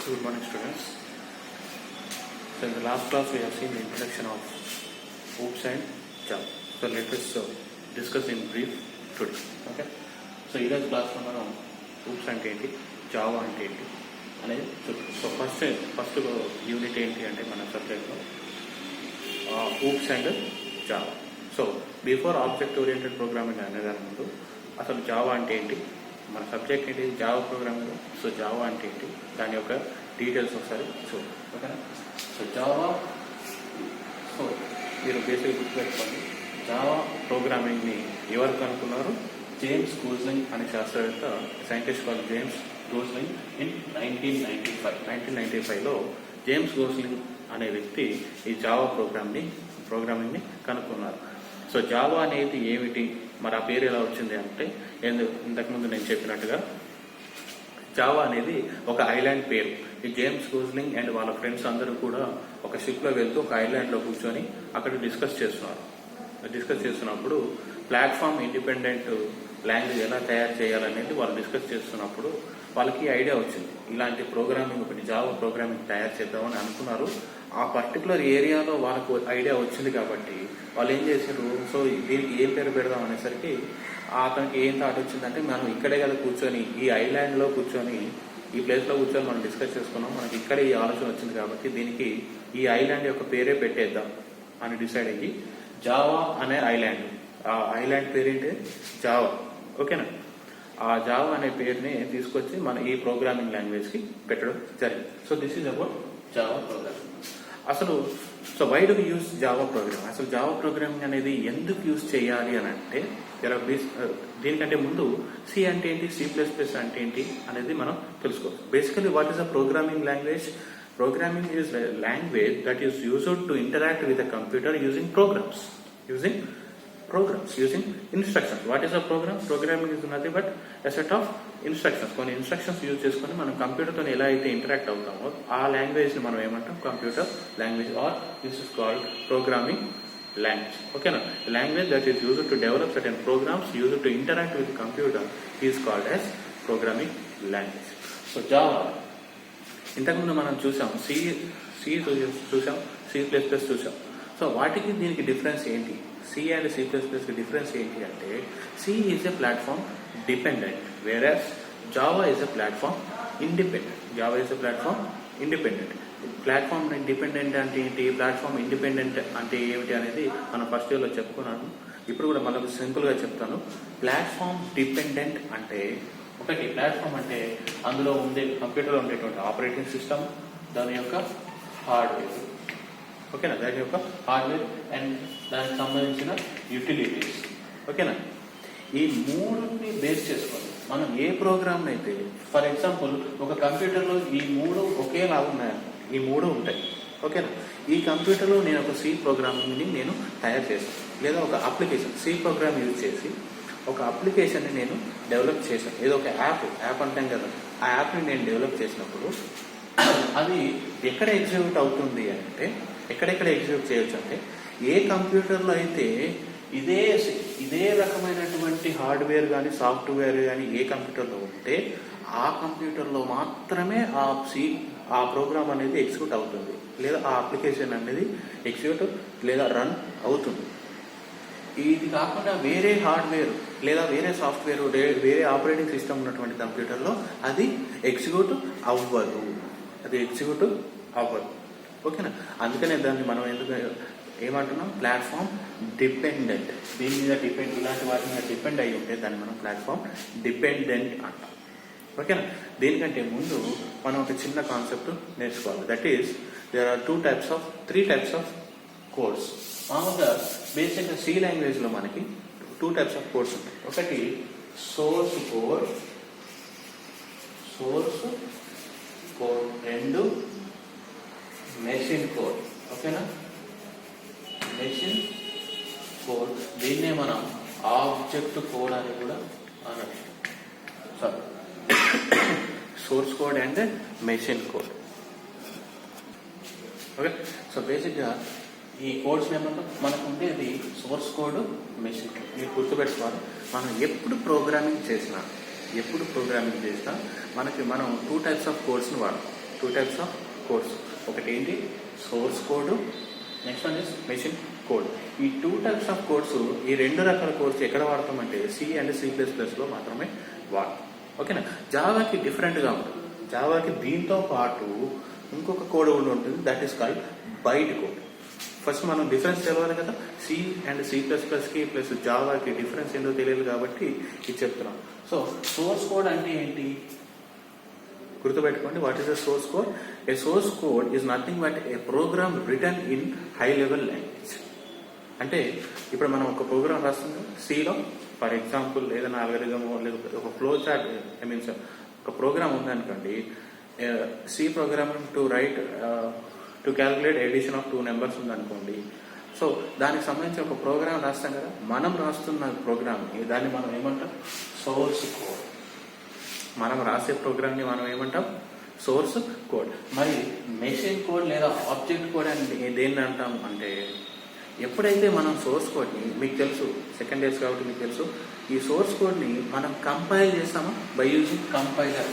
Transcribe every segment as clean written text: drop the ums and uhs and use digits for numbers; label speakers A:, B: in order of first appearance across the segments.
A: Good morning, students. So in the last class we have seen the introduction of OOPS and Java. So let us discuss in brief today. Okay. So in this class మనం OOPS అంటే ఏంటి, Java అంటే ఏంటి అనేది చూద్దాం. So first unit ఏంటి అంటే మన సబ్జెక్ట్లో OOPS and Java. So before object oriented programming అనేదాని ముందు అసలు జావా అంటే ఏంటి, మన సబ్జెక్ట్ ఏంటి, జావా ప్రోగ్రామింగ్. సో జావా అంటే ఏంటి, దాని యొక్క డీటెయిల్స్ ఒకసారి చూడండి. ఓకేనా. సో జావా, సో మీరు బేసిక్ గుర్తుపెట్టుకోండి, జావా ప్రోగ్రామింగ్ని ఎవరు కనుక్కున్నారు? జేమ్స్ గోస్లింగ్ అనే శాస్త్రవేత్త, scientist call James Gosling in 1995లో జేమ్స్ గోస్లింగ్ అనే వ్యక్తి ఈ జావా ప్రోగ్రామింగ్ని కనుక్కున్నారు. సో జావా అనేది ఏమిటి, మరి ఆ పేరు ఎలా వచ్చింది అంటే, ఇంతకుముందు నేను చెప్పినట్టుగా జావా అనేది ఒక ఐలాండ్ పేరు. ఈ జేమ్స్ గోస్లింగ్ అండ్ వాళ్ళ ఫ్రెండ్స్ అందరూ కూడా ఒక షిప్లో వెళ్తూ ఒక ఐలాండ్లో కూర్చొని అక్కడ డిస్కస్ చేస్తున్నప్పుడు ప్లాట్ఫామ్ ఇండిపెండెంట్ లాంగ్వేజ్ ఎలా తయారు చేయాలనేది వాళ్ళు డిస్కస్ చేస్తున్నప్పుడు వాళ్ళకి ఐడియా వచ్చింది, ఇలాంటి ప్రోగ్రామింగ్, ఒకటి జావా ప్రోగ్రామింగ్ తయారు చేద్దామని అనుకున్నారు. ఆ పర్టికులర్ ఏరియాలో వాళ్ళకు ఐడియా వచ్చింది కాబట్టి వాళ్ళు ఏం చేశారు, సో దీనికి ఏం పేరు పెడదాం అనేసరికి అతనికి ఏం థాట్ వచ్చిందంటే, మనం ఇక్కడే కదా కూర్చొని, ఈ ఐలాండ్లో కూర్చొని, ఈ ప్లేస్లో కూర్చొని మనం డిస్కస్ చేసుకున్నాం, మనకి ఇక్కడే ఈ ఆలోచన వచ్చింది కాబట్టి దీనికి ఈ ఐలాండ్ యొక్క పేరే పెట్టేద్దాం అని డిసైడ్ అయ్యి జావా అనే ఐలాండ్, ఆ ఐలాండ్ పేరేంటి, జావా. ఓకేనా. ఆ జావా అనే పేరుని తీసుకొచ్చి మన ఈ ప్రోగ్రామింగ్ లాంగ్వేజ్కి పెట్టడం జరిగింది. So this is about Java programming. అసలు so why do we use Java programming, అసలు జావా ప్రోగ్రామింగ్ అనేది ఎందుకు యూజ్ చేయాలి అని అంటే, దీనికంటే ముందు సి అంటే ఏంటి, C++ అంటే ఏంటి అనేది మనం తెలుసుకోవాలి. Basically what is a programming language? Programming is a language that is used to interact with a computer using programs, using instructions. What is a program? Programming is nothing but a set of instructions. కొన్ని instructions use చేసుకొని మనం కంప్యూటర్తో ఎలా అయితే interact అవుతామో ఆ లాంగ్వేజ్ని మనం ఏమంటాం, computer language, or this is called programming language. ఓకేనా. Language that is used to develop certain programs used to interact with computer is called as programming language. So Java ఇంతకుముందు మనం చూసాం, సి చూసాం, C++ చూసాం. సో వాటికి దీనికి difference ఏంటి, C and C++కి difference ఏంటి అంటే, C is a platform dependent, whereas Java is a platform independent. Platform dependent అంటే ఏంటి, ప్లాట్ఫామ్ ఇండిపెండెంట్ అంటే ఏమిటి అనేది మనం ఫస్ట్ ఇయర్లో చెప్పుకున్నాను. ఇప్పుడు కూడా మనకు సింపుల్గా చెప్తాను. ప్లాట్ఫామ్ డిపెండెంట్ అంటే, ఒకటి ప్లాట్ఫామ్ అంటే అందులో ఉండే కంప్యూటర్లో ఉండేటువంటి ఆపరేటింగ్ సిస్టమ్, దాని యొక్క హార్డ్వేర్. ఓకేనా. దాని యొక్క హార్డ్వేర్ అండ్ దానికి సంబంధించిన యూటిలిటీస్. ఓకేనా. ఈ మూడుని బేస్ చేసుకొని మనం ఏ ప్రోగ్రామ్ అయితే, ఫర్ ఎగ్జాంపుల్ ఒక కంప్యూటర్లో ఈ మూడు ఒకేలా ఉన్నాయి, ఈ మూడు ఉంటాయి. ఓకేనా. ఈ కంప్యూటర్లో నేను ఒక సి ప్రోగ్రామింగ్ని నేను తయారు చేశాను, లేదా ఒక అప్లికేషన్ సి ప్రోగ్రామ్ యూజ్ చేసి ఒక అప్లికేషన్ని నేను డెవలప్ చేశాను. ఏదో ఒక యాప్ అంటాం కదా, ఆ యాప్ని నేను డెవలప్ చేసినప్పుడు అది ఎక్కడ ఎగ్జిక్యూట్ అవుతుంది అంటే, ఎక్కడెక్కడ ఎగ్జిక్యూట్ చేయొచ్చు అంటే, ఏ కంప్యూటర్లో అయితే ఇదే రకమైనటువంటి హార్డ్వేర్ కానీ సాఫ్ట్వేర్ కానీ ఏ కంప్యూటర్లో ఉంటే ఆ కంప్యూటర్లో మాత్రమే ఆ ప్రోగ్రామ్ అనేది ఎగ్జిక్యూట్ అవుతుంది, లేదా ఆ అప్లికేషన్ అనేది ఎగ్జిక్యూట్ లేదా రన్ అవుతుంది. ఇది కాకుండా వేరే హార్డ్వేర్ లేదా వేరే సాఫ్ట్వేర్, వేరే ఆపరేటింగ్ సిస్టమ్ ఉన్నటువంటి కంప్యూటర్లో అది ఎగ్జిక్యూట్ అవ్వదు. ఓకేనా. అందుకనే దాన్ని మనం ఏమంటున్నాం, ప్లాట్ఫామ్ డిపెండెంట్. దీని మీద ఇలాంటి వాటి మీద డిపెండ్ అయి ఉంటే దాన్ని మనం ప్లాట్ఫామ్ డిపెండెంట్ అంటాం. ఓకేనా. దీనికంటే ముందు మనం ఒక చిన్న కాన్సెప్ట్ నేర్చుకోవాలి. That is there are 3 types of codes. మామూలుగా బేసిక్గా సి లాంగ్వేజ్లో మనకి 2 types ఆఫ్ కోడ్స్ ఉంటాయి. ఒకటి సోర్స్ కోడ్, రెండు మెషిన్ కోడ్. ఓకేనా. మెషిన్ కోడ్, దీన్నే మనం ఆబ్జెక్ట్ కోడ్ అని కూడా అనొచ్చు. Source code and machine code. Okay. So బేసిక్గా ఈ కోడ్స్ ఏమంటాం, మనకు ఉండేది సోర్స్ కోడ్, మెషిన్ కోడ్. మీరు గుర్తుపెట్టుకోవాలి, మనం ఎప్పుడు ప్రోగ్రామింగ్ చేసినా మనం 2 types ఆఫ్ కోడ్స్ని వాడతాం. Two types of codes. ఒకటి ఏంటి source code, next one is machine code. ఈ టూ టైప్స్ ఆఫ్ కోడ్స్, ఈ రెండు రకాల కోడ్స్ ఎక్కడ వాడతామంటే సి అండ్ C++లో మాత్రమే వాడతాం. ఓకేనా. జావాకి డిఫరెంట్గా ఉంటుంది. జావాకి దీంతో పాటు ఇంకొక కోడ్ కూడా ఉంటుంది, that is called byte code. First మనం డిఫరెన్స్ తెలవాలి కదా, సి అండ్ C++కి ప్లస్ జావాకి డిఫరెన్స్ ఏంటో తెలియదు కాబట్టి ఇది చెప్తున్నాం. సో సోర్స్ కోడ్ అంటే ఏంటి గుర్తుపెట్టుకోండి. What is the source code? A source code is nothing but a program written in high level language. అంటే ఇప్పుడు మనం ఒక ప్రోగ్రామ్ రాస్తుంది సిలో, ఫర్ ఎగ్జాంపుల్ ఏదైనా అల్గరిథమో లేకపోతే ఒక ఫ్లో చార్ట్, ఐ మీన్స్ ఒక ప్రోగ్రామ్ ఉందనుకోండి, C program to calculate addition of 2 numbers ఉందనుకోండి. సో దానికి సంబంధించి ఒక ప్రోగ్రామ్ రాస్తాం కదా, మనం రాస్తున్న ప్రోగ్రామ్ని దాన్ని మనం ఏమంటాం సోర్స్ కోడ్. మనం రాసే ప్రోగ్రామ్ని మనం ఏమంటాం సోర్స్ కోడ్. మరి మెషిన్ కోడ్ లేదా ఆబ్జెక్ట్ కోడ్ అని దేన్ని అంటాం అంటే, ఎప్పుడైతే మనం సోర్స్ కోడ్ని, మీకు తెలుసు సెకండ్ ఇయర్స్ కాబట్టి మీకు తెలుసు, ఈ సోర్స్ కోడ్ని మనం కంపైల్ చేస్తామా బై యూజింగ్ కంపైలర్.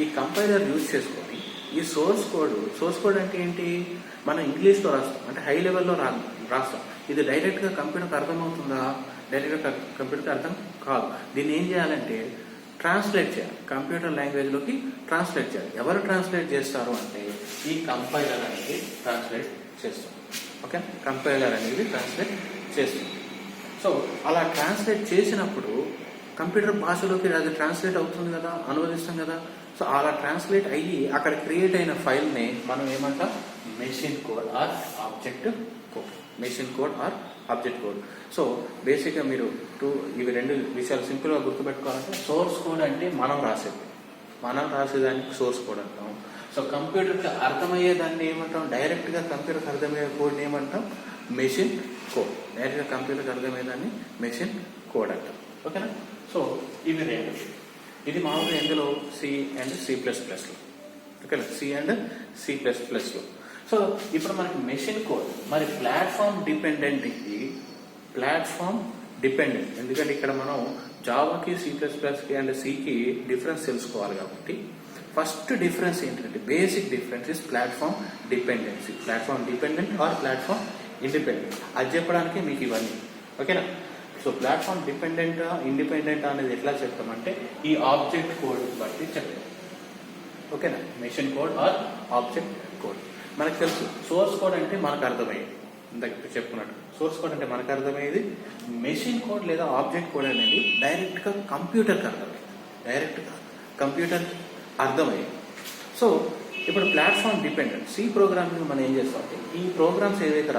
A: ఈ కంపైలర్ యూజ్ చేసుకొని ఈ సోర్స్ కోడ్ అంటే ఏంటి, మనం ఇంగ్లీష్లో రాస్తాం, అంటే హై లెవెల్లో రాస్తాం. ఇది డైరెక్ట్గా కంప్యూటర్కి అర్థమవుతుందా? డైరెక్ట్గా కంప్యూటర్కి అర్థం కాదు. దీన్ని ఏం చేయాలంటే ట్రాన్స్లేట్ చేయాలి, కంప్యూటర్ లాంగ్వేజ్లోకి ట్రాన్స్లేట్ చేయాలి. ఎవరు ట్రాన్స్లేట్ చేస్తారు అంటే ఈ కంపైలర్ అనేది ట్రాన్స్లేట్ చేస్తుంది. ఓకే, కంపైలర్ అనేది ట్రాన్స్లేట్ చేస్తుంది. సో అలా ట్రాన్స్లేట్ చేసినప్పుడు కంప్యూటర్ భాషలోకి అది ట్రాన్స్లేట్ అవుతుంది కదా, అనువదిస్తాం కదా. సో అలా ట్రాన్స్లేట్ అయ్యి అక్కడ క్రియేట్ అయిన ఫైల్ని మనం ఏమంటాం machine code or object code. Machine code or object code. So బేసిక్గా మీరు ఇవి రెండు విషయాలు సింపుల్గా గుర్తుపెట్టుకోవాలంటే, సోర్స్ కోడ్ అంటే మనం రాసేదానికి సోర్స్ కోడ్ అంటాం. సో కంప్యూటర్కి అర్థమయ్యేదాన్ని ఏమంటాం, డైరెక్ట్గా కంప్యూటర్కి అర్థమయ్యే కోడ్ని ఏమంటాం మెషిన్ కోడ్. డైరెక్ట్గా కంప్యూటర్కి అర్థమయ్యేదాన్ని మెషిన్ కోడ్ అంటాం. ఓకేనా. సో ఇవి రెండు, ఇది మామూలుగా ఎందులో సి అండ్ C++లో. ఓకేనా, సి అండ్ C++లో. సో ఇప్పుడు మనకి మెషిన్ కోడ్, మరి ప్లాట్ఫామ్ డిపెండెంట్. ఎందుకంటే ఇక్కడ మనం జావాకి C++కి అండ్ సికి డిఫరెన్స్ తెలుసుకోవాలి కాబట్టి, ఫస్ట్ డిఫరెన్స్ ఏంటంటే basic difference is platform dependency. Platform dependent are platform independent, అది చెప్పడానికి మీకు ఇవన్నీ. ఓకేనా. సో ప్లాట్ఫామ్ ఇండిపెండెంట్ అనేది ఎట్లా చెప్తామంటే ఈ ఆబ్జెక్ట్ కోడ్ బట్టి చెప్తాం. ఓకేనా, machine code or object code. మనకు తెలుసు సోర్స్ కోడ్ అంటే మనకు అర్థమయ్యేది, ఇందాక చెప్పుకున్నట్టు సోర్స్ కోడ్ అంటే మనకు అర్థమయ్యేది. మెషిన్ కోడ్ లేదా ఆబ్జెక్ట్ కోడ్ అనేది డైరెక్ట్గా కంప్యూటర్కి అర్థమయ్యేది. సో ఇప్పుడు ప్లాట్ఫామ్ డిపెండెంట్ సి ప్రోగ్రామింగ్ మనం ఏం చేస్తామంటే, ఈ ప్రోగ్రామ్స్ ఏదైతే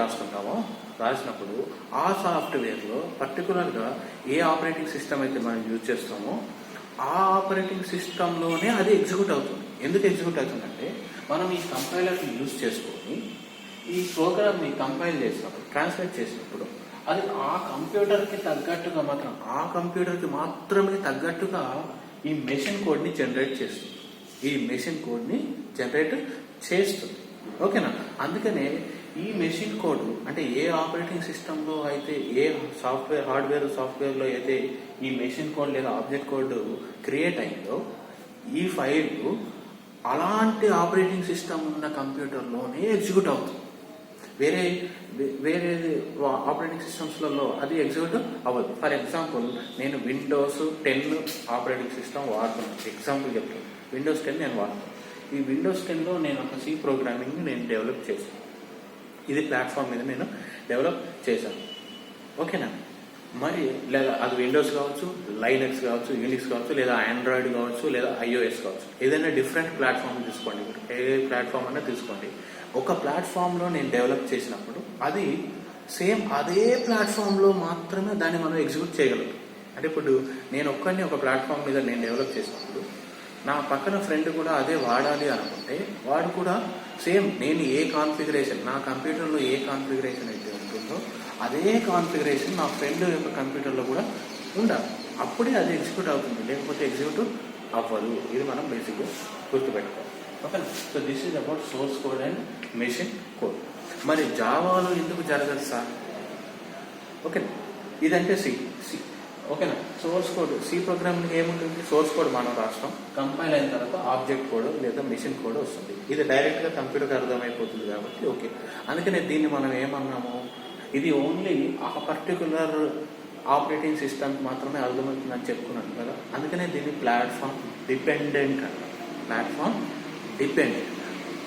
A: రాసినప్పుడు ఆ సాఫ్ట్వేర్లో పర్టికులర్గా ఏ ఆపరేటింగ్ సిస్టమ్ అయితే మనం యూజ్ చేస్తామో ఆ ఆపరేటింగ్ సిస్టంలోనే అది ఎగ్జిక్యూట్ అవుతుంది. ఎందుకు ఎగ్జిక్యూట్ అవుతుందంటే, మనం ఈ కంపైలర్ని యూజ్ చేసుకొని ఈ ప్రోగ్రామ్ని కంపైల్ చేసినప్పుడు, ట్రాన్స్లేట్ చేసినప్పుడు అది ఆ కంప్యూటర్కి మాత్రమే తగ్గట్టుగా ఈ మెషిన్ కోడ్ని జనరేట్ చేస్తుంది. ఓకేనా. అందుకనే ఈ మెషిన్ కోడ్ అంటే ఏ ఆపరేటింగ్ సిస్టంలో అయితే, ఏ సాఫ్ట్వేర్లో అయితే ఈ మెషిన్ కోడ్ లేదా ఆబ్జెక్ట్ కోడ్ క్రియేట్ అయిందో, ఈ ఫైల్ అలాంటి ఆపరేటింగ్ సిస్టమ్ ఉన్న కంప్యూటర్లోనే ఎగ్జిక్యూట్ అవుతుంది. వేరే ఆపరేటింగ్ సిస్టమ్స్లలో అది ఎగ్జిక్యూట్ అవ్వదు. ఫర్ ఎగ్జాంపుల్ నేను Windows 10 ఆపరేటింగ్ సిస్టమ్ వాడుతున్నాను, ఎగ్జాంపుల్ చెప్తాను. Windows 10 నేను వాడుతాను. ఈ Windows 10లో నేను ఒక సి ప్రోగ్రామింగ్ నేను డెవలప్ చేశాను. ఇది ప్లాట్ఫామ్ మీద నేను డెవలప్ చేశాను. ఓకేనా. మరి లేదా అది విండోస్ కావచ్చు, లైనక్స్ కావచ్చు, యూనిక్స్ కావచ్చు, లేదా ఆండ్రాయిడ్ కావచ్చు, లేదా iOS కావచ్చు. ఏదైనా డిఫరెంట్ ప్లాట్ఫామ్ తీసుకోండి, ఏ ప్లాట్ఫామ్ అయినా తీసుకోండి. ఒక ప్లాట్ఫామ్లో నేను డెవలప్ చేసినప్పుడు అది సేమ్ అదే ప్లాట్ఫామ్లో మాత్రమే దాన్ని మనం ఎగ్జిక్యూట్ చేయగలం. అంటే ఇప్పుడు నేను ఒక్కడిని ఒక ప్లాట్ఫామ్ మీద నేను డెవలప్ చేసినప్పుడు నా పక్కన ఫ్రెండ్ కూడా అదే వాడాలి అనుకుంటే వాడు కూడా సేమ్ నేను ఏ కాన్ఫిగరేషన్, నా కంప్యూటర్లో ఏ కాన్ఫిగరేషన్ అయితే ఉంటుందో అదే కాన్ఫిగరేషన్ నా ఫ్రెండ్ యొక్క కంప్యూటర్లో కూడా ఉండాలి. అప్పుడే అది ఎగ్జిక్యూట్ అవుతుంది, లేకపోతే ఎగ్జిక్యూట్ అవ్వదు. ఇది మనం బేసిక్గా గుర్తుపెట్టుకోవాలి. Okay. So this is about source code and machine code. మరి జావాలో ఎందుకు జరగదు సార్? ఓకే, ఇదంటే సి ఓకేనా. సోర్స్ కోడ్ సి ప్రోగ్రామింగ్ ఏముంటుంది, సోర్స్ కోడ్ మనం రాస్తాం, కంపైల్ అయిన తర్వాత ఆబ్జెక్ట్ కోడ్ లేదా మెషిన్ కోడ్ వస్తుంది. ఇది డైరెక్ట్గా కంప్యూటర్కి అర్థమైపోతుంది కాబట్టి ఓకే. అందుకనే దీన్ని మనం ఏమన్నాము, ఇది ఓన్లీ ఆ పర్టికులర్ ఆపరేటింగ్ సిస్టమ్ మాత్రమే అర్థమవుతుందని చెప్పుకున్నాను కదా. అందుకనే దీన్ని ప్లాట్ఫామ్ డిపెండెంట్ అంటారు. Platform dependent.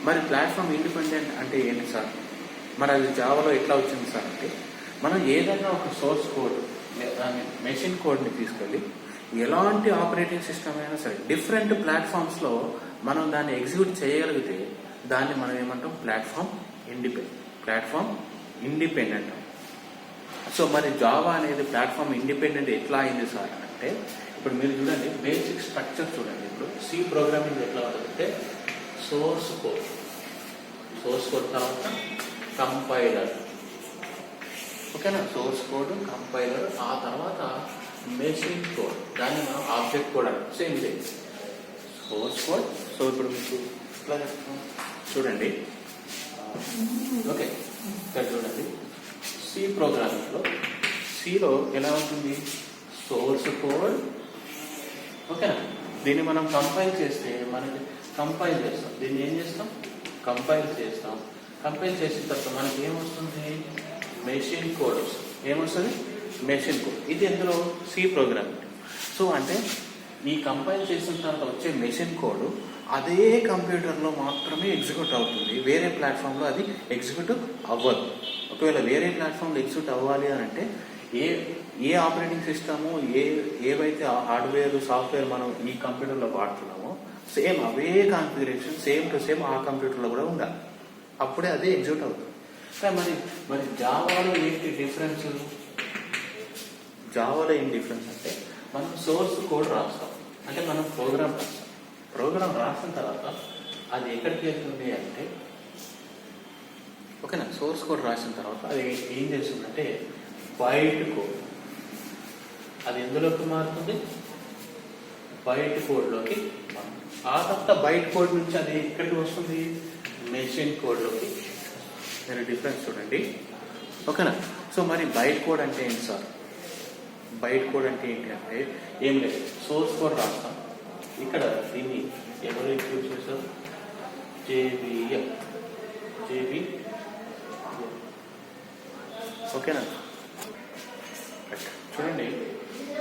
A: మరి ప్లాట్ఫామ్ ఇండిపెండెంట్ అంటే ఏంటి సార్, మరి అది జావాలో ఎట్లా వచ్చింది సార్ అంటే, మనం ఏదైనా ఒక సోర్స్ కోడ్ మెషిన్ కోడ్ని తీసుకెళ్ళి ఎలాంటి ఆపరేటింగ్ సిస్టమ్ అయినా సరే డిఫరెంట్ ప్లాట్ఫామ్స్లో మనం దాన్ని ఎగ్జిక్యూట్ చేయగలిగితే దాన్ని మనం ఏమంటాం, ప్లాట్ఫామ్ ఇండిపెండెంట్. సో మరి జావా అనేది ప్లాట్ఫామ్ ఇండిపెండెంట్ ఎట్లా అయింది సార్ అంటే, ఇప్పుడు మీరు చూడండి బేసిక్ స్ట్రక్చర్ చూడండి. ఇప్పుడు సి ప్రోగ్రామింగ్ ఎట్లా ఉంటుందంటే, సోర్స్ కోడ్ తర్వాత కంపైలర్, ఓకేనా, సోర్స్ కోడ్ కంపైలర్, ఆ తర్వాత మెషిన్ కోడ్, దాన్ని మనం ఆబ్జెక్ట్ కోడ్ అంటాం. సేమ్ ఇదే సోర్స్ కోడ్. సో ఇప్పుడు మీకు ఎట్లా చెప్తాం చూడండి. ఓకే, ఇక్కడ చూడండి సి ప్రోగ్రామింగ్లో సిలో ఎలా ఉంటుంది, సోర్స్ కోడ్, ఓకేనా. దీన్ని మనం కంపైల్ చేస్తే మనకి కంపైల్ చేస్తాం, దీన్ని ఏం చేస్తాం, కంపైల్ చేస్తాం. కంపైల్ చేసిన తర్వాత మనకి ఏమొస్తుంది, మెషిన్ కోడ్ వస్తుంది. ఏమొస్తుంది, మెషిన్ కోడ్. ఇది ఎందులో, సి ప్రోగ్రామింగ్. సో అంటే ఈ కంపైల్ చేసిన తర్వాత వచ్చే మెషిన్ కోడ్ అదే కంప్యూటర్లో మాత్రమే ఎగ్జిక్యూట్ అవుతుంది, వేరే ప్లాట్ఫామ్లో అది ఎగ్జిక్యూట్ అవ్వదు. ఒకవేళ వేరే ప్లాట్ఫామ్లో ఎగ్జిక్యూట్ అవ్వాలి అని అంటే ఏ ఆపరేటింగ్ సిస్టము ఏవైతే హార్డ్వేర్ సాఫ్ట్వేర్ మనం ఈ కంప్యూటర్లో వాడుతున్నామో సేమ్ అవే కాన్ఫిగరేషన్ సేమ్ టు సేమ్ ఆ కంప్యూటర్లో కూడా ఉండాలి, అప్పుడే అదే ఎగ్జిక్యూట్ అవుతుంది. మరి జావాలో ఏంటి డిఫరెన్స్, జావాలో ఏం డిఫరెన్స్ అంటే, మనం సోర్స్ కోడ్ రాస్తాం, అంటే మనం ప్రోగ్రామ్ రాసిన తర్వాత అది ఎక్కడికి వెళ్తుంది అంటే, ఓకేనా, సోర్స్ కోడ్ రాసిన తర్వాత అది ఏం చేస్తుందంటే బైట్ కోడ్, అది ఎందులోకి మారుతుంది, బైట్ కోడ్లోకి. ఆ తర్వాత బైట్ కోడ్ నుంచి అది ఎక్కడికి వస్తుంది, మెషిన్ కోడ్లోకి. మీరు డిఫరెన్స్ చూడండి, ఓకేనా. సో మరి బైట్ కోడ్ అంటే ఏంటి సార్, బైట్ కోడ్ అంటే ఏంటి అంటే ఏం లేదు, సోర్స్ కోడ్ రాస్తాం, ఇక్కడ దీన్ని ఎవరు ఎగ్జిక్యూట్ చేస్తారు, JVM, ఓకేనా. చూడండి,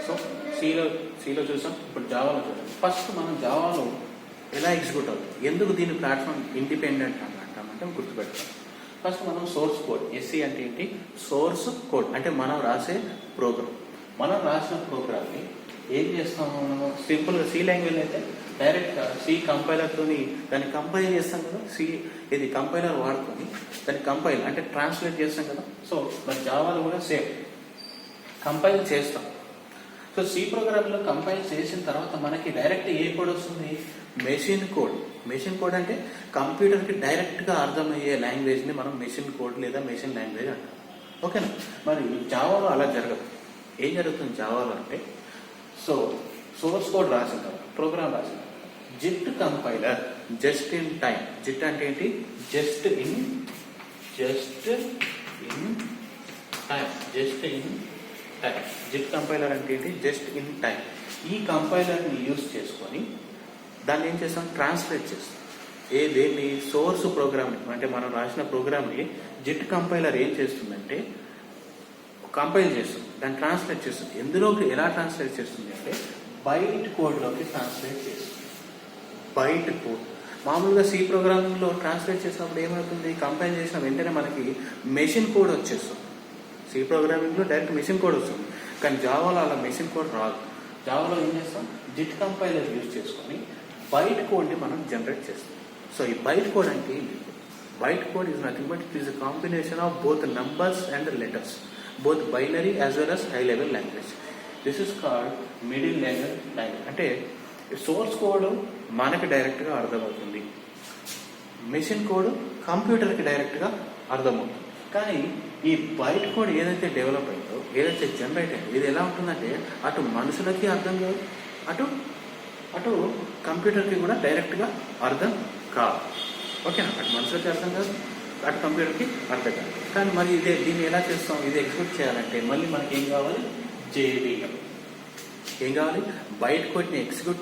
A: సో సిలో చూసాం, ఇప్పుడు జావాలో చూసాం. ఫస్ట్ మనం జావాలో ఎలా ఎగ్జిక్యూట్ అవుతుంది, ఎందుకు దీని ప్లాట్ఫామ్ ఇండిపెండెంట్ అని అంటామంటే గుర్తుపెడతాం. ఫస్ట్ మనం సోర్స్ కోడ్, SC అంటే ఏంటి, సోర్స్ కోడ్ అంటే మనం రాసే ప్రోగ్రామ్. మనం రాసిన ప్రోగ్రామ్ని ఏం చేస్తాము, మనం సింపుల్గా సి లాంగ్వేజ్ అయితే డైరెక్ట్గా సి కంపైలర్తో దాన్ని కంపైల్ చేస్తాం కదా, ఇది కంపైలర్ వాడుకొని దాన్ని కంపైల్ అంటే ట్రాన్స్లేట్ చేస్తాం కదా. సో మరి జావాలో కూడా సేమ్ కంపైల్ చేస్తాం. సో సి ప్రోగ్రామ్లో కంపైల్ చేసిన తర్వాత మనకి డైరెక్ట్ ఏ కోడ్ వస్తుంది, మెషిన్ కోడ్. మెషిన్ కోడ్ అంటే కంప్యూటర్కి డైరెక్ట్గా అర్థమయ్యే లాంగ్వేజ్ని మనం మెషిన్ కోడ్ లేదా మెషిన్ లాంగ్వేజ్ అంటాం, ఓకేనా. మరి జావాలో అలా జరగదు. ఏం జరుగుతుంది జావాలో అంటే, సో సోర్స్ కోడ్ రాసిన తర్వాత ప్రోగ్రామ్ రాసిన JIT compiler just in time. JIT అంటే ఏంటి, just in time. JIT compiler అంటే ఏంటి, జస్ట్ ఇన్ టైం. ఈ కంపైలర్ని యూజ్ చేసుకొని దాన్ని ఏం చేస్తాం, ట్రాన్స్లేట్ చేస్తాం. దేన్ని, సోర్స్ ప్రోగ్రామ్ని, అంటే మనం రాసిన ప్రోగ్రామ్ని జిట్ కంపైలర్ ఏం చేస్తుందంటే కంపైల్ చేస్తుంది, దాన్ని ట్రాన్స్లేట్ చేస్తుంది. ఎందులోకి ఎలా ట్రాన్స్లేట్ చేస్తుంది అంటే బైట్ కోడ్లోకి ట్రాన్స్లేట్ చేస్తుంది. బైట్ కోడ్ మామూలుగా సి ప్రోగ్రామింగ్లో ట్రాన్స్లేట్ చేసినప్పుడు ఏమవుతుంది, కంపైల్ చేసిన వెంటనే మనకి మెషిన్ కోడ్ వచ్చేస్తుంది. సి ప్రోగ్రామింగ్లో డైరెక్ట్ మెషిన్ కోడ్ వస్తుంది, కానీ జావాలో అలా మెషిన్ కోడ్ రాదు. జావాలో ఏం చేస్తాం, జిట్ కంపైలర్ యూజ్ చేసుకొని బైట్ కోడ్ని మనం జనరేట్ చేస్తాం. సో ఈ బైట్ కోడ్ అంటే ఏంటి, byte code is nothing but it is a combination of both numbers and letters, both binary as well as high level language. This is called middle level language. అంటే source code మనకి డైరెక్ట్గా అర్థమవుతుంది, machine code కంప్యూటర్కి డైరెక్ట్గా అర్థమవుతుంది. కానీ ఈ byte code ఏదైతే develop అయిందో, ఏదైతే జనరేట్ అయిందో, ఇది ఎలా ఉంటుందంటే అటు మనుషులకి అర్థం కాదు, అటు కంప్యూటర్కి కూడా డైరెక్ట్గా అర్థం కాదు, ఓకేనా. అటు మనుషులకి అర్థం కాదు, అటు కంప్యూటర్కి అర్థం కాదు. కానీ మరి దీన్ని ఎలా చేస్తాం, ఇది ఎగ్జిక్యూట్ చేయాలంటే మళ్ళీ మనకి ఏం కావాలి, JVM. ఏం కావాలి? బైట్ కోడ్ని ఎగ్జిక్యూట్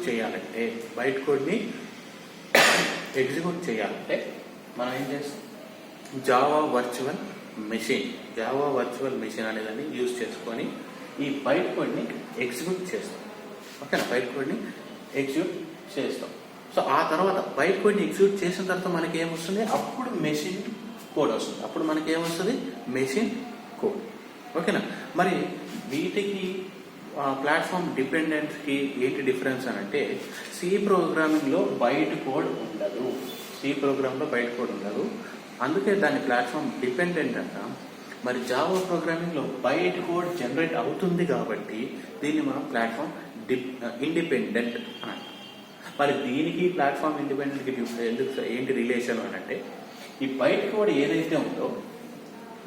A: చేయాలంటే మనం ఏం చేస్తాం? జావా వర్చువల్ మెషిన్ అనేదాన్ని యూజ్ చేసుకొని ఈ బైట్ కోడ్ని ఎగ్జిక్యూట్ చేస్తాం. ఓకేనా? బైట్ కోడ్ని ఎగ్జిక్యూట్ చేస్తాం. సో ఆ తర్వాత బైట్ కోడ్ని ఎగ్జిక్యూట్ చేసిన తర్వాత మనకి ఏమొస్తుంది? అప్పుడు మెషిన్ కోడ్ వస్తుంది. అప్పుడు మనకి ఏమొస్తుంది? Machine code. ఓకేనా? మరి వీటికి ప్లాట్ఫామ్ డిపెండెంట్కి ఏంటి డిఫరెన్స్ అని అంటే, సి ప్రోగ్రామింగ్లో బైట్ కోడ్ ఉండదు. అందుకే దాన్ని ప్లాట్ఫామ్ డిపెండెంట్ అంటాం. మరి జావా ప్రోగ్రామింగ్లో బైట్ కోడ్ జనరేట్ అవుతుంది కాబట్టి దీన్ని మనం ప్లాట్ఫామ్ ఇండిపెండెంట్ అని అంటాం. మరి దీనికి ప్లాట్ఫామ్ ఇండిపెండెంట్కి ఏంటి రిలేషన్ అని అంటే, ఈ బైట్ కోడ్ ఏదైతే ఉందో,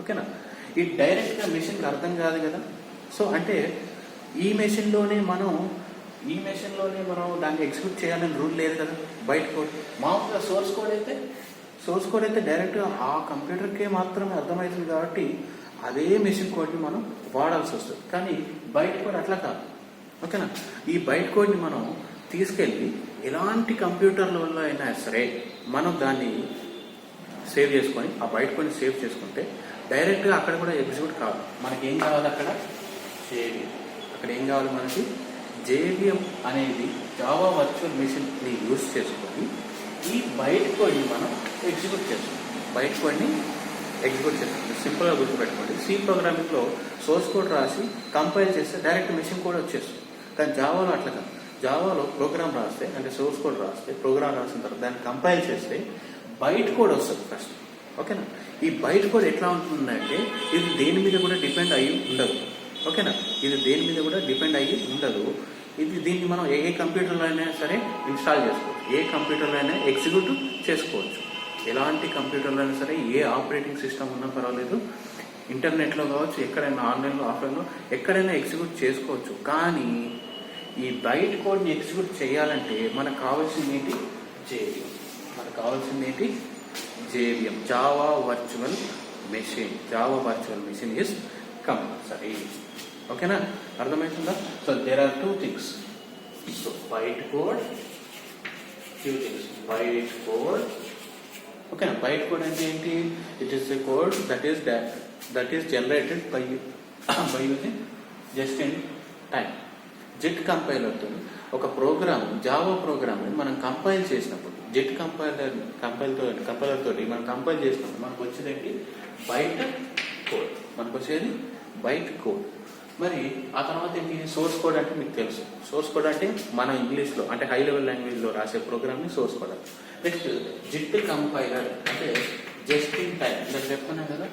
A: ఓకేనా, ఈ డైరెక్ట్గా మెషిన్కి అర్థం కాదు కదా. సో అంటే ఈ మెషిన్లోనే మనం దాన్ని ఎగ్జిక్యూట్ చేయాలని రూల్ లేదు కదా. బైట్ కోడ్ మామూలుగా సోర్స్ కోడ్ అయితే డైరెక్ట్గా ఆ కంప్యూటర్కే మాత్రమే అర్థమవుతుంది కాబట్టి అదే మెషిన్ కోడ్ని మనం వాడాల్సి వస్తుంది. కానీ బైట్ కోడ్ అట్లా కాదు. ఓకేనా? ఈ బైట్ కోడ్ని మనం తీసుకెళ్ళి ఎలాంటి కంప్యూటర్లలో అయినా సరే మనం దాన్ని సేవ్ చేసుకొని ఆ బైట్ కోడ్ని సేవ్ చేసుకుంటే డైరెక్ట్గా అక్కడ కూడా ఎగ్జిక్యూట్ కాదు. మనకి ఏం కావాలి? అక్కడ ఏం కావాలి మనకి? JVM అనేది జావా వర్చువల్ మెషిన్ని యూజ్ చేసుకొని ఈ బైట్ కోడ్ని మనం ఎగ్జిక్యూట్ చేస్తాం. సింపుల్గా గుర్తుపెట్టుకోండి. సి ప్రోగ్రామింగ్లో సోర్స్ కోడ్ రాసి కంపైల్ చేస్తే డైరెక్ట్ మెషిన్ కోడ్ వచ్చేస్తుంది. కానీ జావాలో అట్లా కాదు. జావాలో ప్రోగ్రామ్ రాస్తే, అంటే సోర్స్ కోడ్ రాస్తే, ప్రోగ్రామ్ రాసిన తర్వాత దాన్ని కంపైల్ చేస్తే బైట్ కోడ్ వస్తుంది ఫస్ట్. ఓకేనా? ఈ బైట్ కోడ్ ఎట్లా ఉంటుందంటే ఇది దేని మీద కూడా డిపెండ్ అయ్యి ఉండదు. ఓకేనా? దీన్ని మనం ఏ కంప్యూటర్లో అయినా సరే ఇన్స్టాల్ చేసుకోవచ్చు, ఏ కంప్యూటర్లో అయినా ఎగ్జిక్యూట్ చేసుకోవచ్చు. ఎలాంటి కంప్యూటర్లో అయినా సరే, ఏ ఆపరేటింగ్ సిస్టమ్ ఉన్నా పర్వాలేదు, ఇంటర్నెట్లో కావచ్చు, ఎక్కడైనా ఆన్లైన్లో ఆఫ్లైన్లో ఎక్కడైనా ఎగ్జిక్యూట్ చేసుకోవచ్చు. కానీ ఈ బైట్ కోడ్ని ఎగ్జిక్యూట్ చేయాలంటే మనకు కావాల్సింది ఏంటి? JVM, Java virtual machine is compulsory. ఓకేనా? అర్థమవుతుందా? So there are two things. So byte code, ఓకేనా? బైట్ కోడ్ అంటే ఏంటి? It is a code that is generated by using just in time. JIT కంపైలర్తో ఒక ప్రోగ్రామ్, జావా ప్రోగ్రామ్ని మనం compile చేసినప్పుడు, జెట్ కంపైలర్ తోటి మనం కంపైల్ చేసినప్పుడు మనకు వచ్చేది ఏంటి? Byte code. మరి ఆ తర్వాత ఏంటి? సోర్స్ కోడ్ అంటే మీకు తెలుసు. సోర్స్ కోడ్ అంటే మనం ఇంగ్లీష్లో, అంటే హై లెవెల్ లాంగ్వేజ్లో రాసే ప్రోగ్రామ్ని సోర్స్ కోడ్ అంటాం. నెక్స్ట్ జిట్ కంపైలర్ అంటే జస్ట్ ఇన్ టైం. ఇలా చెప్తున్నాం కదా,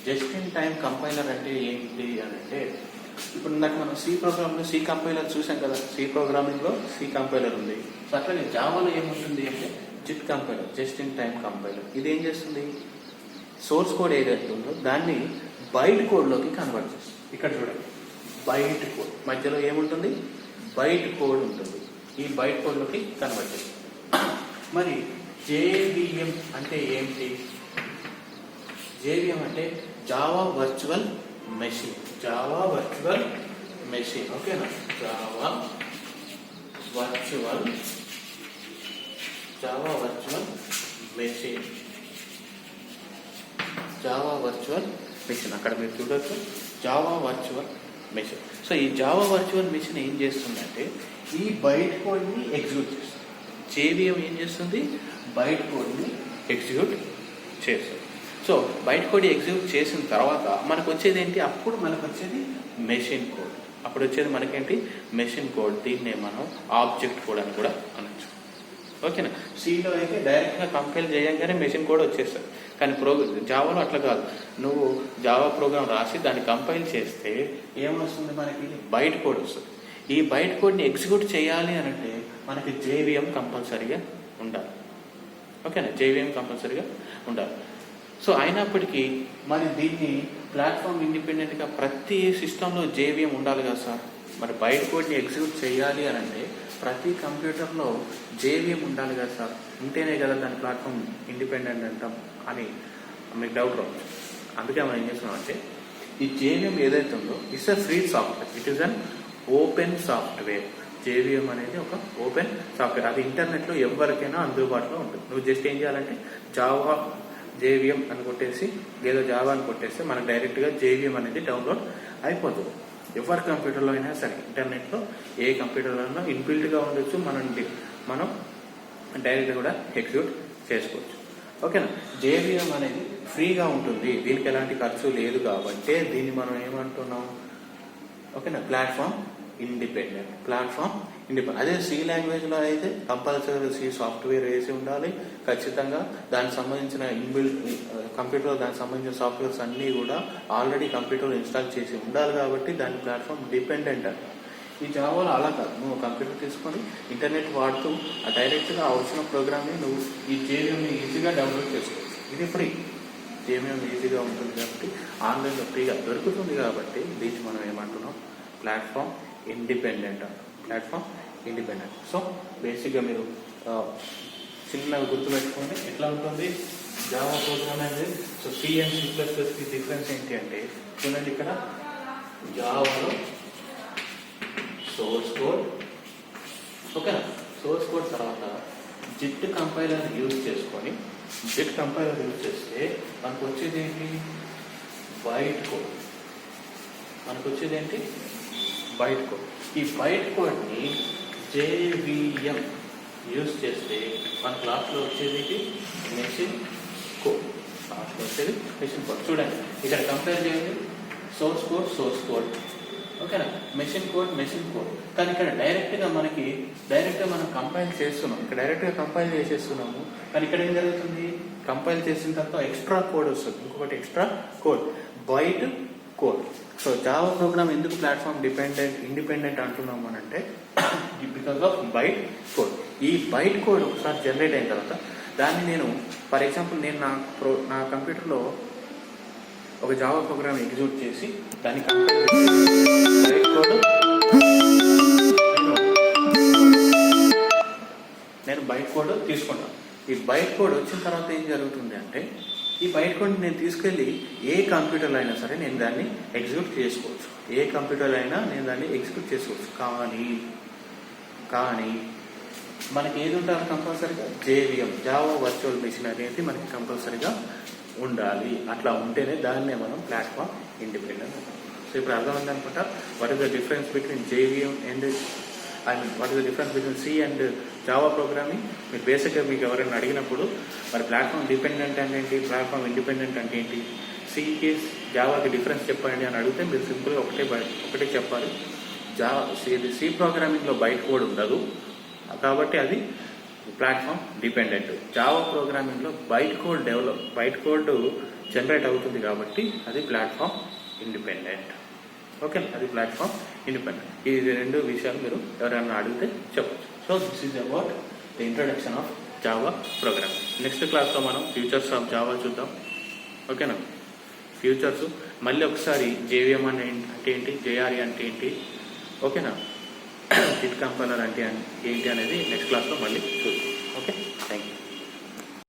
A: జస్ట్ ఇన్ టైం కంపైలర్ అంటే ఏంటి అని అంటే, ఇప్పుడు నాకు మనం సి ప్రోగ్రామ్లో సి కంపైలర్ చూసాం కదా. సి ప్రోగ్రామింగ్లో సి కంపైలర్ ఉంది. సో అట్లాగే జావాలో ఏముంటుంది అంటే JIT compiler, just in time compiler. ఇది ఏం చేస్తుంది? సోర్స్ కోడ్ ఏదైతే ఉందో దాన్ని బైట్ కోడ్లోకి కన్వర్ట్ చేస్తుంది. ఇక్కడ చూడండి, బైట్ కోడ్ మధ్యలో ఏముంటుంది? బైట్ కోడ్ ఉంటుంది. ఈ బైట్ కోడ్లోకి కన్వర్ట్ చేస్తుంది. మరి JVM అంటే ఏంటి? JVM అంటే జావా వర్చువల్ మెషిన్. ఓకేనా? Java virtual machine. అక్కడ మీరు చూడొచ్చు, జావా వర్చువల్ మెషిన్. సో ఈ జావా వర్చువల్ మెషిన్ ఏం చేస్తుందంటే ఈ బైట్ కోడ్ని ఎగ్జిక్యూట్ చేస్తుంది. JVM ఏం చేస్తుంది? బైట్ కోడ్ని ఎగ్జిక్యూట్ చేస్తుంది. సో బైట్ కోడ్ ఎగ్జిక్యూట్ చేసిన తర్వాత మనకు వచ్చేది ఏంటి? అప్పుడు మనకు వచ్చేది మెషిన్ కోడ్. అప్పుడు వచ్చేది మనకేంటి? Machine code. దీన్నే మనం ఆబ్జెక్ట్ కోడ్ అని కూడా అనొచ్చు. ఓకేనా? సిలో అయితే డైరెక్ట్గా కంపైల్ చేయగానే మెషిన్ కోడ్ వచ్చేస్తుంది. కానీ జావాలో అట్లా కాదు. నువ్వు జావా ప్రోగ్రామ్ రాసి దాన్ని కంపైల్ చేస్తే ఏమొస్తుంది? మనకి బైట్ కోడ్ వస్తుంది. ఈ బైట్ కోడ్ని ఎగ్జిక్యూట్ చేయాలి అని అంటే మనకి JVM కంపల్సరీగా ఉండాలి. ఓకేనా? JVM కంపల్సరీగా ఉండాలి. సో అయినప్పటికీ మరి దీన్ని ప్లాట్ఫామ్ ఇండిపెండెంట్గా ప్రతి సిస్టంలో JVM ఉండాలి కదా సార్. మరి బైట్ కోడ్ని ఎగ్జిక్యూట్ చేయాలి అని అంటే ప్రతి కంప్యూటర్లో JVM ఉండాలి కదా సార్. ఉంటేనే కదా దాని ప్లాట్ఫామ్ ఇండిపెండెంట్ అంటాం అని మీకు డౌట్ రావచ్చు. అందుకే మనం ఏం చేస్తున్నాం అంటే ఈ JVM ఏదైతే ఉందో it's a free software. It is an open software. JVM అనేది ఒక ఓపెన్ సాఫ్ట్వేర్. అది ఇంటర్నెట్లో ఎవరికైనా అందుబాటులో ఉంటుంది. నువ్వు జస్ట్ ఏం చేయాలంటే జావా JVM అని కొట్టేసి లేదా జావా అని కొట్టేస్తే మనకు డైరెక్ట్గా JVM అనేది డౌన్లోడ్ అయిపోతుంది. ఎవరి కంప్యూటర్లో అయినా సరే, ఇంటర్నెట్లో ఏ కంప్యూటర్లో అయినా ఇన్బిల్ట్గా ఉండొచ్చు. మనం డైరెక్ట్గా కూడా ఎగ్జిక్యూట్ చేసుకోవచ్చు. ఓకేనా. JVM అనేది ఫ్రీగా ఉంటుంది, దీనికి ఎలాంటి ఖర్చు లేదు కాబట్టి దీన్ని మనం ఏమంటున్నాం, ఓకేనా, ప్లాట్ఫామ్ ఇండిపెండెంట్. అదే C లాంగ్వేజ్లో అయితే కంపల్సరీ C సాఫ్ట్వేర్ వేసి ఉండాలి ఖచ్చితంగా. దానికి సంబంధించిన కంప్యూటర్లో దానికి సంబంధించిన సాఫ్ట్వేర్స్ అన్నీ కూడా ఆల్రెడీ కంప్యూటర్లో ఇన్స్టాల్ చేసి ఉండాలి కాబట్టి దాని ప్లాట్ఫామ్ డిపెండెంట్ అంట. ఈ జావాలో అలా కాదు, నువ్వు కంప్యూటర్ తీసుకొని ఇంటర్నెట్ వాడుతూ డైరెక్ట్గా వచ్చిన ప్రోగ్రామ్ని నువ్వు ఈ JVMని ఈజీగా డౌన్లోడ్ చేసుకోవచ్చు. ఇది ఫ్రీ. JVM ఈజీగా ఉంటుంది కాబట్టి ఆన్లైన్లో ఫ్రీగా దొరుకుతుంది కాబట్టి దీన్ని మనం ఏమంటున్నాం, ప్లాట్ఫామ్ ఇండిపెండెంట్. సో బేసిక్గా మీరు చిన్నగా గుర్తుపెట్టుకోండి ఎట్లా ఉంటుంది జావా ప్రోగ్రామ్ అనేది. సో C అండ్ C++కి డిఫరెన్స్ ఏంటి అంటే చూడండి, ఇక్కడ జావాలో సోర్స్ కోడ్, ఓకేనా, సోర్స్ కోడ్ తర్వాత జిట్ కంపైలర్ యూజ్ చేస్తే మనకు వచ్చేది ఏంటి, బైట్ కోడ్. ఈ బైట్ కోడ్ని JVM యూజ్ చేస్తే మన క్లాస్లో వచ్చేది మెషిన్ కోడ్. చూడండి ఇక్కడ కంపేర్ చేయండి, సోర్స్ కోడ్, ఓకేనా, మెషిన్ కోడ్. కానీ ఇక్కడ డైరెక్ట్గా మనం కంపైల్ చేస్తున్నాం, కంపైల్ చేసేస్తున్నాము. కానీ ఇక్కడ ఏం జరుగుతుంది, కంపైల్ చేసిన తర్వాత ఎక్స్ట్రా కోడ్ వస్తుంది, ఇంకొకటి extra code, byte code. So Java program ఎందుకు ప్లాట్ఫామ్ ఇండిపెండెంట్ అంటున్నాము అని అంటే బికాస్ ఆఫ్ బైట్ కోడ్. ఈ బైట్ కోడ్ ఒకసారి జనరేట్ అయిన తర్వాత దాన్ని నేను ఫర్ ఎగ్జాంపుల్ నా కంప్యూటర్లో ఒక జావా ప్రోగ్రామ్ ఎగ్జిక్యూట్ చేసి దాన్ని నేను బైట్ కోడ్ తీసుకుంటాను. ఈ బైట్ కోడ్ వచ్చిన తర్వాత ఏం జరుగుతుంది అంటే ఈ బైట్ కోడ్ నేను తీసుకెళ్ళి ఏ కంప్యూటర్లో అయినా సరే నేను దాన్ని ఎగ్జిక్యూట్ చేసుకోవచ్చు. కానీ మనకి ఏది ఉండాలి కంపల్సరీగా, JVM జావా వర్చువల్ మెషిన్ అనేది మనకి కంపల్సరీగా ఉండాలి. అట్లా ఉంటేనే దాన్నే మనం ప్లాట్ఫామ్ ఇండిపెండెంట్. సో ఇప్పుడు అర్థమైంది అనుకుంటా what is the difference between JVM and what is the difference between C and Java programming. మీరు బేసిక్గా మీకు ఎవరైనా అడిగినప్పుడు మరి ప్లాట్ఫామ్ డిపెండెంట్ అంటే ఏంటి, ప్లాట్ఫామ్ ఇండిపెండెంట్ అంటే ఏంటి, Cకి జావాకి డిఫరెన్స్ చెప్పండి అని అడిగితే మీరు సింపుల్గా ఒకటే చెప్పాలి. C ప్రోగ్రామింగ్లో బైట్ కోడ్ ఉండదు కాబట్టి అది ప్లాట్ఫామ్ డిపెండెంట్. జావా ప్రోగ్రామింగ్లో బైట్ కోడ్ జనరేట్ అవుతుంది కాబట్టి అది ప్లాట్ఫామ్ ఇండిపెండెంట్. ఓకే, అది ప్లాట్ఫామ్ ఇండిపెండెంట్. ఈ రెండు విషయాలు మీరు ఎవరైనా అడిగితే చెప్పచ్చు. So this is about the introduction of Java programming. Next క్లాస్లో మనం ఫ్యూచర్స్ ఆఫ్ జావా చూద్దాం. ఓకేనా, ఫ్యూచర్స్ మళ్ళీ ఒకసారి JVM అంటే ఏంటి, JRE అంటే ఏంటి, ఓకేనా, జిట్ కంపైలర్ అంటే ఏంటి అనేది నెక్స్ట్ క్లాస్లో మళ్ళీ చూద్దాం. Okay, thank you.